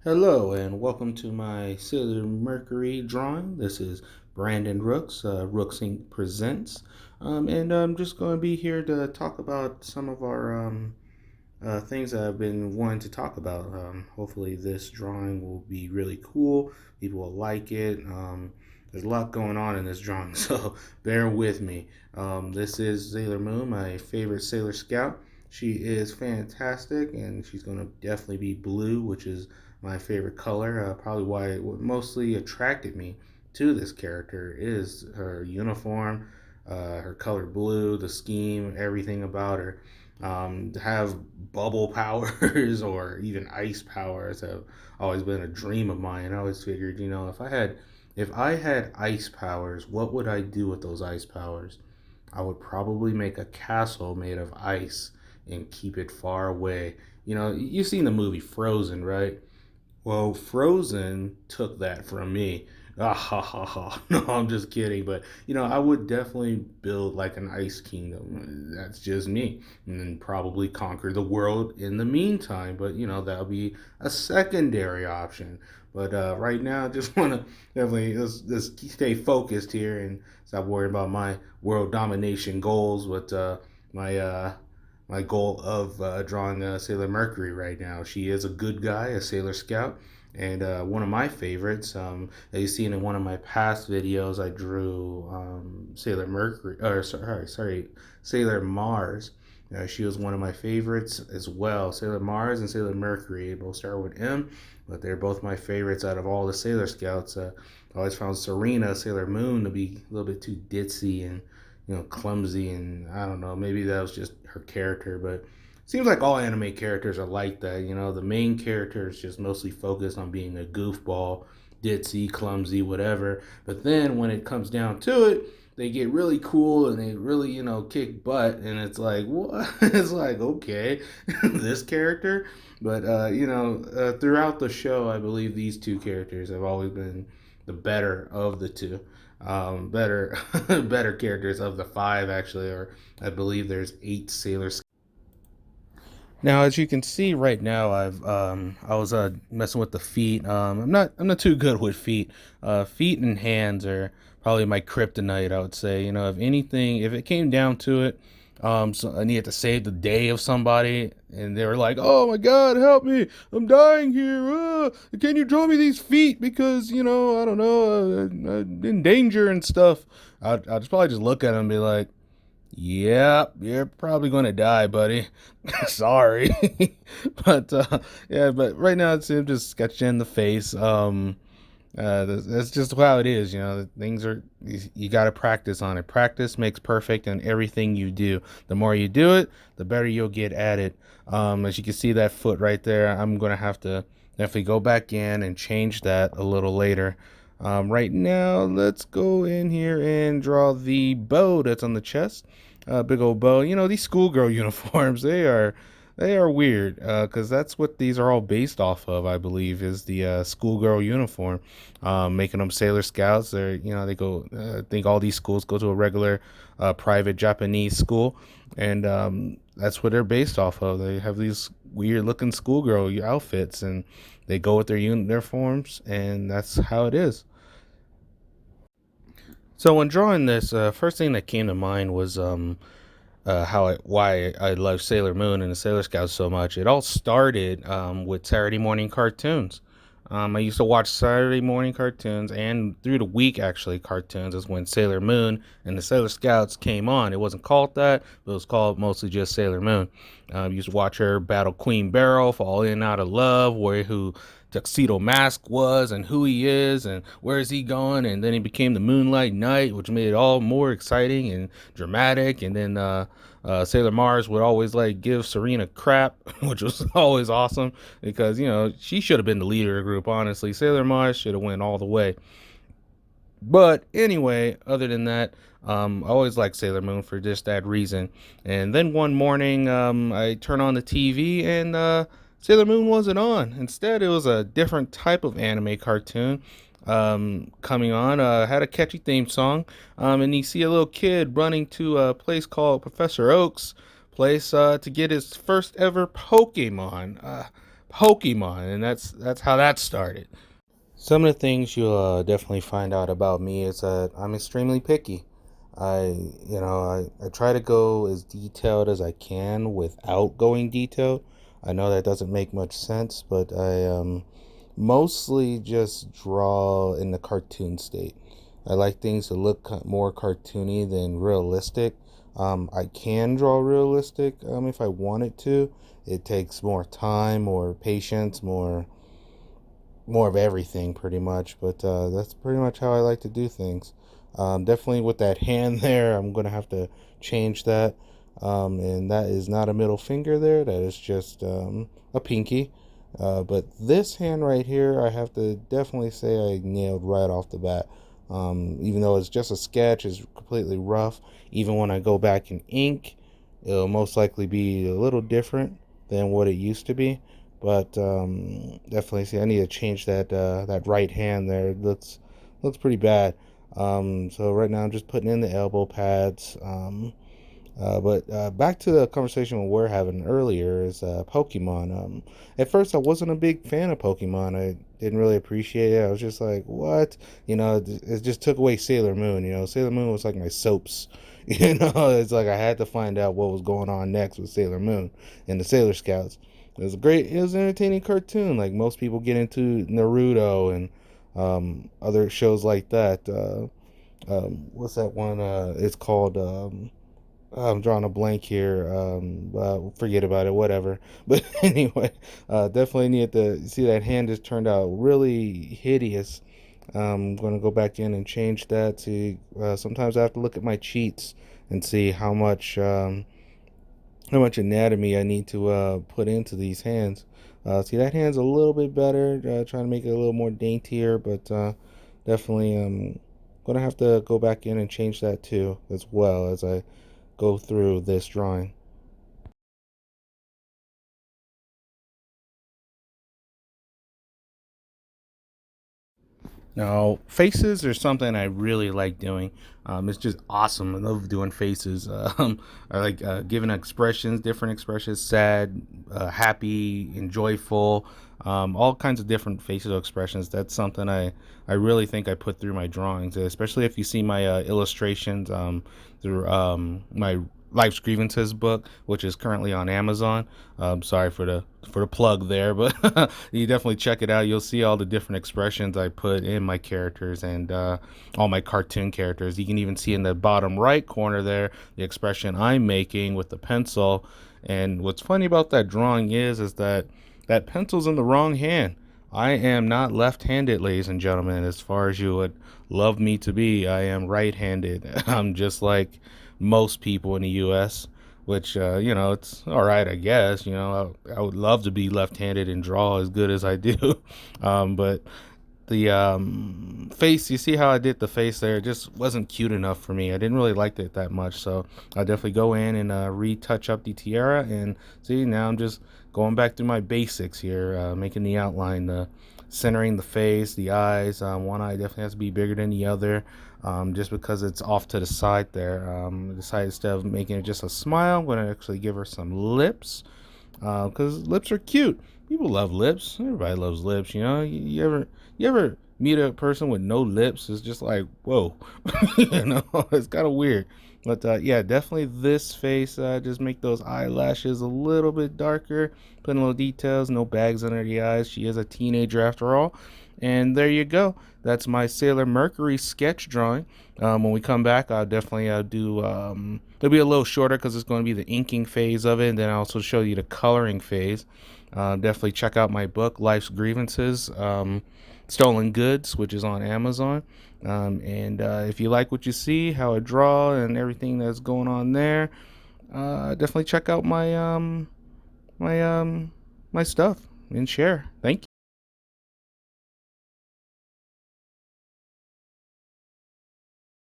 Hello and welcome to my Sailor Mercury drawing. This is Brandon Rooks, Rooks Inc. Presents. And I'm just going to be here to talk about some of our things that I've been wanting to talk about. Hopefully, this drawing will be really cool. People will like it. There's a lot going on in this drawing, so bear with me. This is Sailor Moon, my favorite Sailor Scout. She is fantastic, and she's going to definitely be blue, which is my favorite color. Probably why what mostly attracted me to this character is her uniform, her color blue, the scheme, everything about her. To have bubble powers or even ice powers have always been a dream of mine. I always figured, if I had ice powers, what would I do with those ice powers? I would probably make a castle made of ice and keep it far away. You've seen the movie Frozen, right? Well, Frozen took that from me. Ah ha ha ha. No, I'm just kidding. But I would definitely build like an ice kingdom. That's just me. And then probably conquer the world in the meantime. But that'll be a secondary option. But right now, I just want to definitely let's stay focused here and stop worrying about my world domination goals with my my goal of drawing Sailor Mercury right now. She is a good guy, a Sailor Scout, and one of my favorites. As you've seen in one of my past videos, I drew Sailor Mercury, or sorry, Sailor Mars. She was one of my favorites as well. Sailor Mars and Sailor Mercury both start with M, but they're both my favorites out of all the Sailor Scouts. I always found Serena, Sailor Moon, to be a little bit too ditzy and clumsy, and I don't know, maybe that was just her character, but it seems like all anime characters are like that. The main character is just mostly focused on being a goofball, ditzy, clumsy, whatever. But then when it comes down to it, they get really cool and they really, kick butt, and it's like, what? It's like, okay, this character. But throughout the show, I believe these two characters have always been the better of the two, better better characters of the five, actually, or I believe there's eight sailors. Now, as you can see right now, I was messing with the feet. I'm not too good with feet. Feet and hands are probably my kryptonite, I would say. If anything, if it came down to it, so I needed to save the day of somebody, and they were like, "Oh my God, help me! I'm dying here! Can you draw me these feet? Because I don't know, I'm in danger and stuff." I'd just probably just look at them and be like, "Yep, you're probably gonna die, buddy. Sorry." But yeah, but right now it's him just sketching in the face. That's just how it is. Things are, you got to practice on it. Practice makes perfect in everything you do. The more you do it, the better you'll get at it. As you can see that foot right there, I'm gonna have to definitely go back in and change that a little later. Right now, let's go in here and draw the bow that's on the chest. Big old bow. These schoolgirl uniforms, they are weird, because that's what these are all based off of, I believe, is the schoolgirl uniform, making them Sailor Scouts. They go, I think all these schools go to a regular private Japanese school, and that's what they're based off of. They have these weird looking schoolgirl outfits, and they go with their uniforms, and that's how it is. So when drawing this, first thing that came to mind was why I love Sailor Moon and the Sailor Scouts so much. It all started with Saturday morning cartoons. I used to watch Saturday morning cartoons, and through the week, actually, cartoons is when Sailor Moon and the Sailor Scouts came on. It wasn't called that, but it was called mostly just Sailor Moon. Used to watch her battle Queen Beryl, fall in and out of love, where who Tuxedo Mask was and who he is and where is he going, and then he became the Moonlight Knight, which made it all more exciting and dramatic. And then Sailor Mars would always like give Serena crap, which was always awesome because she should have been the leader of the group. Honestly, Sailor Mars should have went all the way. But anyway, other than that, I always liked Sailor Moon for just that reason. And then one morning, I turn on the TV and Sailor Moon wasn't on. Instead, it was a different type of anime cartoon coming on. Had a catchy theme song, and you see a little kid running to a place called Professor Oak's place to get his first ever Pokemon. Pokemon, and that's how that started. Some of the things you'll definitely find out about me is that I'm extremely picky. I try to go as detailed as I can without going detailed. I know that doesn't make much sense, but I mostly just draw in the cartoon state. I like things to look more cartoony than realistic. I can draw realistic if I wanted to. It takes more time, more patience, more of everything pretty much, but that's pretty much how I like to do things. Definitely with that hand there, I'm gonna have to change that. And that is not a middle finger there, that is just a pinky. But this hand right here, I have to definitely say I nailed right off the bat. Even though it's just a sketch, it's completely rough. Even when I go back in ink, it'll most likely be a little different than what it used to be. But definitely see I need to change that right hand there. It looks pretty bad. So right now I'm just putting in the elbow pads. But back to the conversation we're having earlier is Pokemon. At first, I wasn't a big fan of Pokemon. I didn't really appreciate it. I was just like, what? It just took away Sailor Moon. Sailor Moon was like my soaps. It's like I had to find out what was going on next with Sailor Moon and the Sailor Scouts. It was an entertaining cartoon. Like most people get into Naruto and other shows like that. What's that one? It's called. I'm drawing a blank here. Forget about it. Whatever. But anyway, definitely need to see that hand has turned out really hideous. I'm going to go back in and change that to. Sometimes I have to look at my cheats and see how much anatomy I need to put into these hands. See, that hand's a little bit better. Trying to make it a little more daintier, but definitely gonna have to go back in and change that too, as well as I go through this drawing. Now, faces are something I really like doing. It's just awesome. I love doing faces. I like giving expressions, different expressions, sad, happy, and joyful, all kinds of different facial expressions. That's something I really think I put through my drawings, especially if you see my illustrations through my Life's Grievances book, which is currently on Amazon. Sorry for the plug there, but you definitely check it out. You'll see all the different expressions I put in my characters and all my cartoon characters. You can even see in the bottom right corner there the expression I'm making with the pencil. And what's funny about that drawing is that that pencil's in the wrong hand. I am not left-handed, ladies and gentlemen. As far as you would love me to be, I am right-handed. I'm just like most people in the U.S., which it's all right, I guess. I would love to be left-handed and draw as good as I do, but the face, you see how I did the face there? It just wasn't cute enough for me. I didn't really like it that much, so I'll definitely go in and retouch up the tiara. And see, now I'm just going back through my basics here, making the outline, the centering the face, the eyes. One eye definitely has to be bigger than the other, just because it's off to the side there. I decided instead of making it just a smile, I'm going to actually give her some lips, because lips are cute. People love lips. Everybody loves lips. You ever meet a person with no lips? It's just like, whoa. It's kind of weird. But yeah, definitely this face. Just make those eyelashes a little bit darker. Put in little details. No bags under the eyes. She is a teenager after all. And there you go. That's my Sailor Mercury sketch drawing. When we come back, I'll definitely do. It'll be a little shorter because it's going to be the inking phase of it, and then I'll also show you the coloring phase. Definitely check out my book, Life's Grievances, Stolen Goods, which is on Amazon. And if you like what you see, how I draw, and everything that's going on there, definitely check out my my stuff and share. Thank you.